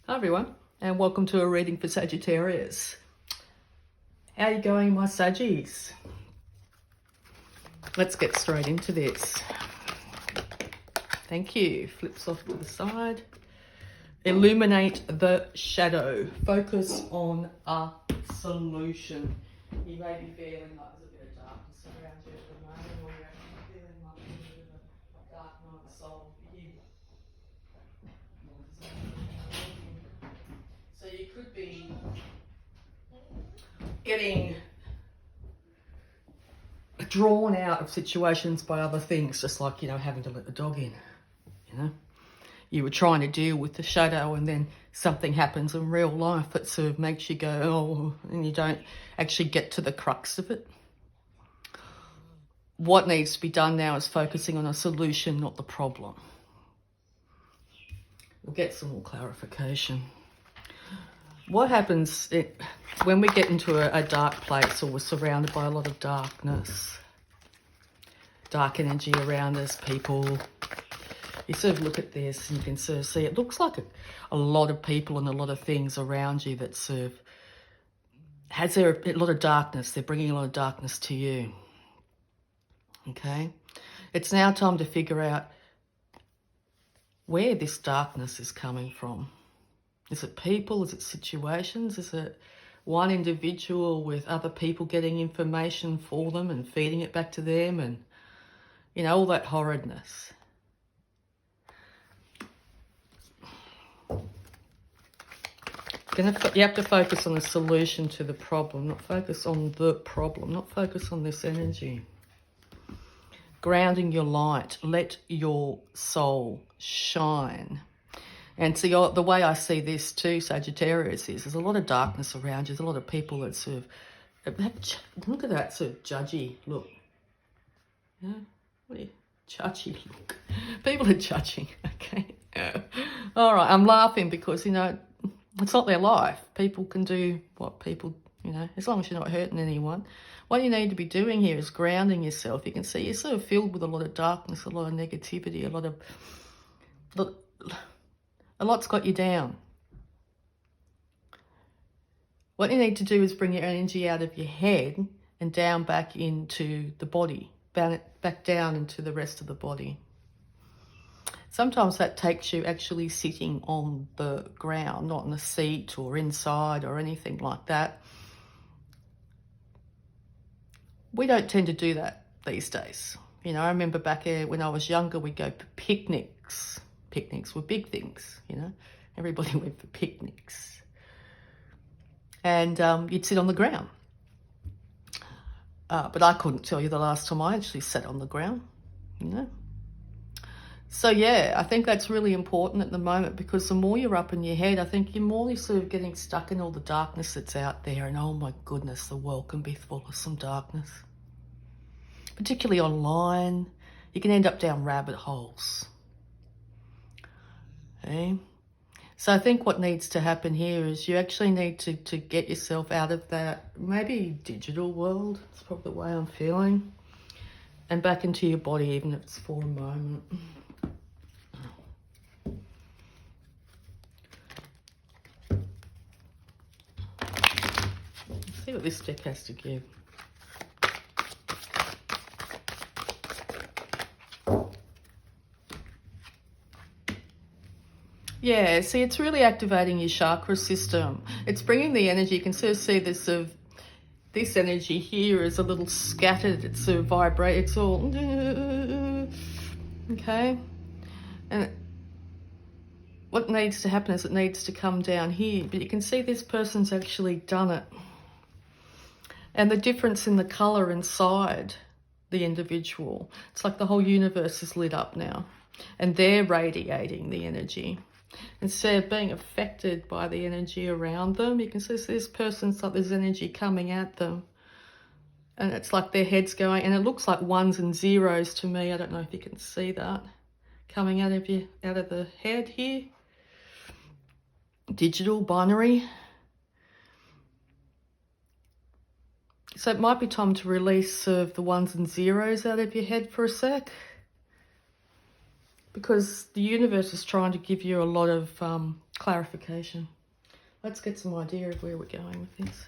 Hi everyone, and welcome to a reading for Sagittarius. How are you going, my Saggies? Let's get straight into this. Thank you. Flips off to the side. Illuminate the shadow. Focus on a solution. You may be feeling like there's a bit of darkness around you at the moment, or you're actually feeling like there's a bit of a dark night of the soul for you. So you could be getting drawn out of situations by other things, just like, having to let the dog in, You were trying to deal with the shadow and then something happens in real life that sort of makes you go, oh, and you don't actually get to the crux of it. What needs to be done now is focusing on a solution, not the problem. We'll get some more clarification. What happens when we get into a dark place, or we're surrounded by a lot of darkness, dark energy around us, people, you sort of look at this and you can sort of see it looks like a lot of people and a lot of things around you that sort of has a lot of darkness. They're bringing a lot of darkness to you. Okay? It's now time to figure out where this darkness is coming from. Is it people? Is it situations? Is it one individual with other people getting information for them and feeding it back to them, and, all that horridness? You have to focus on the solution to the problem, not focus on the problem, not focus on this energy. Grounding your light, let your soul shine. And see, the way I see this too, Sagittarius, is there's a lot of darkness around you. There's a lot of people that sort of, look at that sort of judgy look. Yeah, what are you, judgy look. People are judging, okay? All right, I'm laughing because, it's not their life. People can do what people, as long as you're not hurting anyone. What you need to be doing here is grounding yourself. You can see you're sort of filled with a lot of darkness, a lot of negativity, a lot's got you down. What you need to do is bring your energy out of your head and down back into the body, back down into the rest of the body. Sometimes that takes you actually sitting on the ground, not in a seat or inside or anything like that. We don't tend to do that these days. I remember back when I was younger, we'd go for picnics. Picnics were big things, Everybody went for picnics. And you'd sit on the ground. But I couldn't tell you the last time I actually sat on the ground, So yeah, I think that's really important at the moment, because the more you're up in your head, I think you're more sort of getting stuck in all the darkness that's out there. And oh my goodness, the world can be full of some darkness. Particularly online, you can end up down rabbit holes. Okay? So I think what needs to happen here is you actually need to get yourself out of that maybe digital world. That's probably the way I'm feeling. And back into your body, even if it's for a moment. Let's see what this deck has to give. Yeah, see, it's really activating your chakra system. It's bringing the energy. You can sort of see this energy here is a little scattered. It's sort of vibrate. It's all okay. And what needs to happen is it needs to come down here. But you can see this person's actually done it. And the difference in the color inside the individual. It's like the whole universe is lit up now. And they're radiating the energy. Instead of being affected by the energy around them, you can see this person's like there's energy coming at them. And it's like their head's going, and it looks like ones and zeros to me. I don't know if you can see that. Coming out of the head here. Digital, binary. So it might be time to release the ones and zeros out of your head for a sec. Because the universe is trying to give you a lot of Clarification. Let's get some idea of where we're going with this.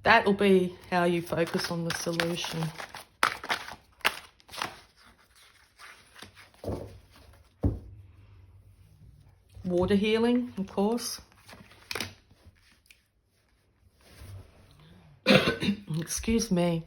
That'll be how you focus on the solution. Water healing, of course. Excuse me.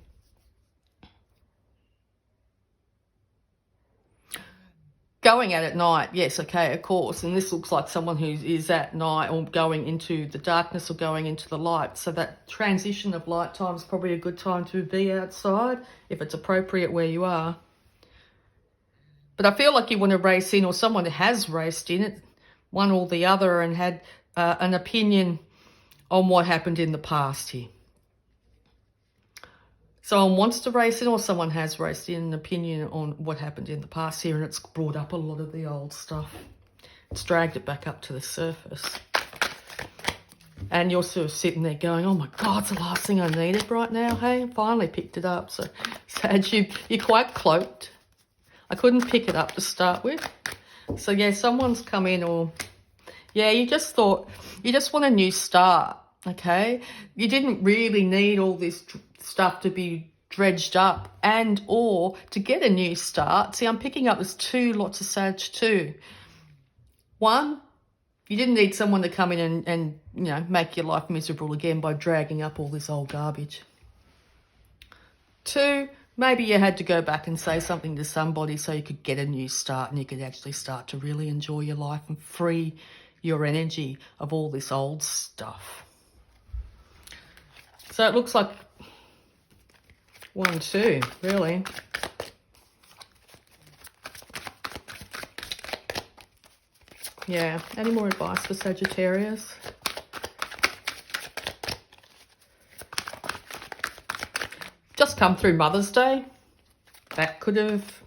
Going out at night, yes, okay, of course. And this looks like someone who is at night or going into the darkness or going into the light. So that transition of light time is probably a good time to be outside if it's appropriate where you are. But I feel like you want to race in, or someone has raced in it, one or the other, and had an opinion on what happened in the past here. Someone wants to race in, or someone has raced in, an opinion on what happened in the past here, and it's brought up a lot of the old stuff. It's dragged it back up to the surface. And you're sort of sitting there going, oh my God, it's the last thing I needed right now. Hey, finally picked it up. So, Sag, you're quite cloaked. I couldn't pick it up to start with. So yeah, someone's come in, or yeah, you just thought, you just want a new start, okay? You didn't really need all this stuff to be dredged up and or to get a new start. See, I'm picking up there's lots of Sag too. One, you didn't need someone to come in and you know, make your life miserable again by dragging up all this old garbage. Two, maybe you had to go back and say something to somebody so you could get a new start and you could actually start to really enjoy your life and free your energy of all this old stuff. So it looks like 1, 2, really. Yeah, any more advice for Sagittarius? Just come through Mother's Day. That could have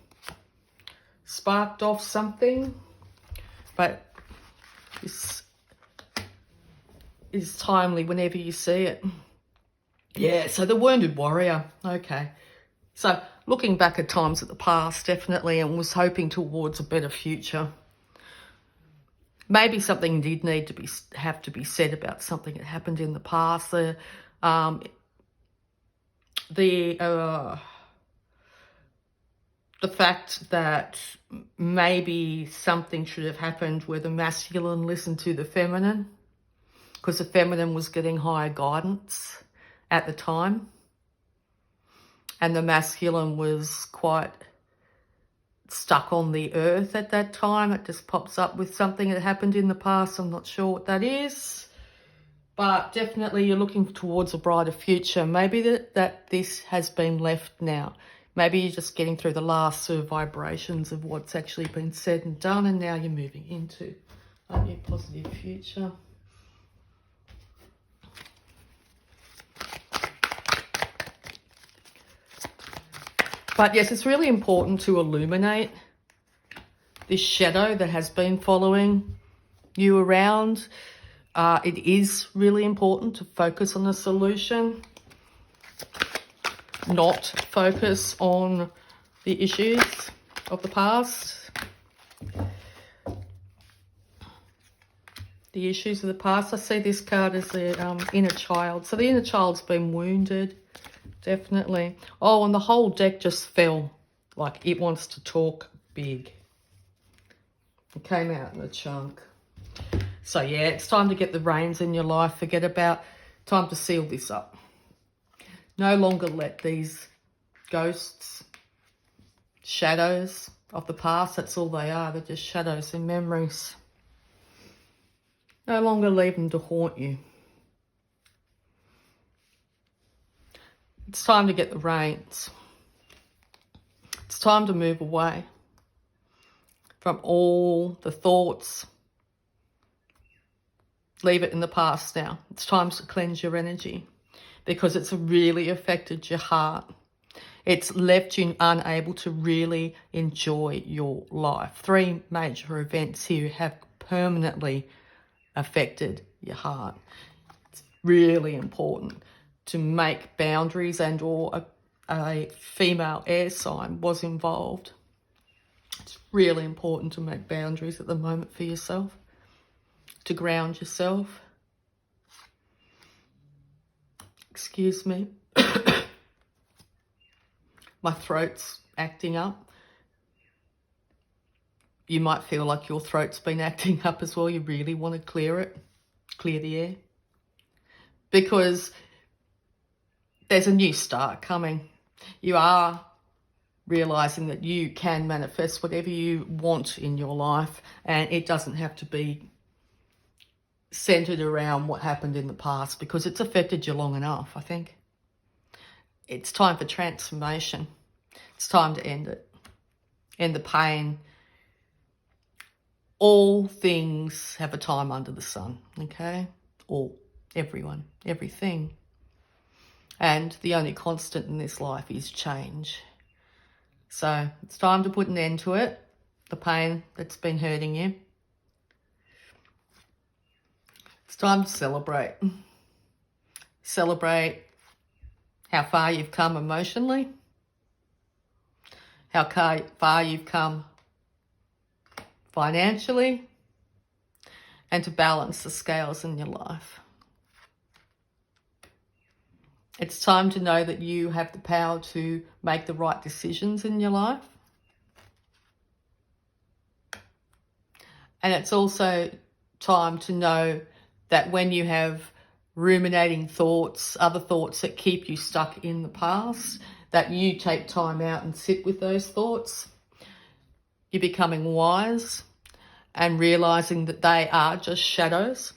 sparked off something, but this is timely whenever you see it. Yeah, so the wounded warrior. Okay. So looking back at times of the past, definitely, and was hoping towards a better future. Maybe something did need to have to be said about something that happened in the past. The fact that maybe something should have happened where the masculine listened to the feminine, because the feminine was getting higher guidance at the time, and the masculine was quite stuck on the earth at that time. It just pops up with something that happened in the past. I'm not sure what that is, but definitely you're looking towards a brighter future. Maybe that this has been left now. Maybe you're just getting through the last sort of vibrations of what's actually been said and done, and now you're moving into a new positive future. But yes, it's really important to illuminate this shadow that has been following you around. It is really important to focus on the solution, not focus on the issues of the past. The issues of the past. I see this card as the inner child. So the inner child's been wounded. Definitely. Oh, and the whole deck just fell. Like it wants to talk big. It came out in a chunk. So yeah, it's time to get the reins in your life. Forget about, time to seal this up. No longer let these ghosts, shadows of the past, that's all they are. They're just shadows and memories. No longer leave them to haunt you. It's time to get the reins. It's time to move away from all the thoughts. Leave it in the past now. It's time to cleanse your energy because it's really affected your heart. It's left you unable to really enjoy your life. 3 major events here have permanently affected your heart. It's really important to make boundaries, and or a female air sign was involved. It's Really important to make boundaries at the moment for yourself, to ground yourself. Excuse me. My throat's acting up. You might feel like your throat's been acting up as well. You really want to clear it, clear the air. Because there's a new start coming. You are realizing that you can manifest whatever you want in your life, and it doesn't have to be centered around what happened in the past, because it's affected you long enough, I think. It's time for transformation. It's time to end it. End the pain. All things have a time under the sun, okay? All, everyone, everything. And the only constant in this life is change. So it's time to put an end to it, the pain that's been hurting you. It's time to celebrate. Celebrate how far you've come emotionally, how far you've come financially, and to balance the scales in your life. It's time to know that you have the power to make the right decisions in your life. And it's also time to know that when you have ruminating thoughts, other thoughts that keep you stuck in the past, that you take time out and sit with those thoughts. You're becoming wise and realizing that they are just shadows.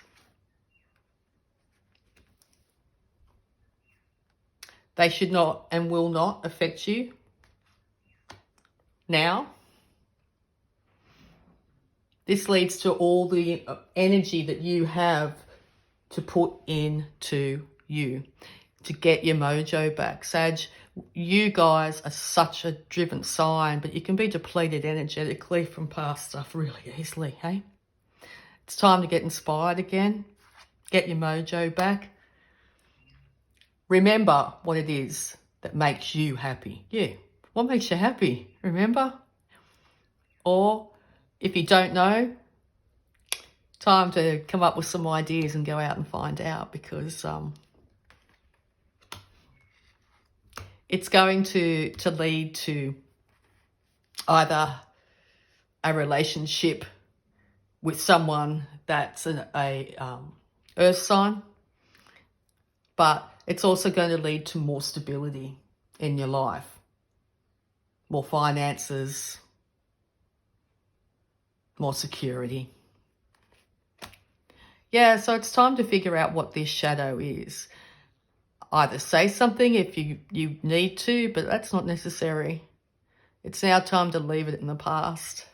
They should not and will not affect you now. This leads to all the energy that you have to put into you to get your mojo back. Sag, you guys are such a driven sign, but you can be depleted energetically from past stuff really easily, hey? It's time to get inspired again. Get your mojo back. Remember what it is that makes you happy. Yeah, what makes you happy? Remember? Or if you don't know, time to come up with some ideas and go out and find out, because it's going to lead to either a relationship with someone that's a earth sign, but it's also going to lead to more stability in your life, more finances, more security. Yeah, so it's time to figure out what this shadow is. Either say something if you need to, but that's not necessary. It's now time to leave it in the past.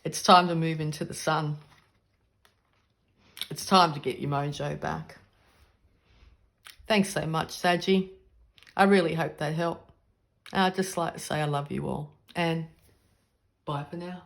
It's time to move into the sun. It's time to get your mojo back. Thanks so much, Saggy. I really hope that helped. I'd just like to say I love you all. And bye for now.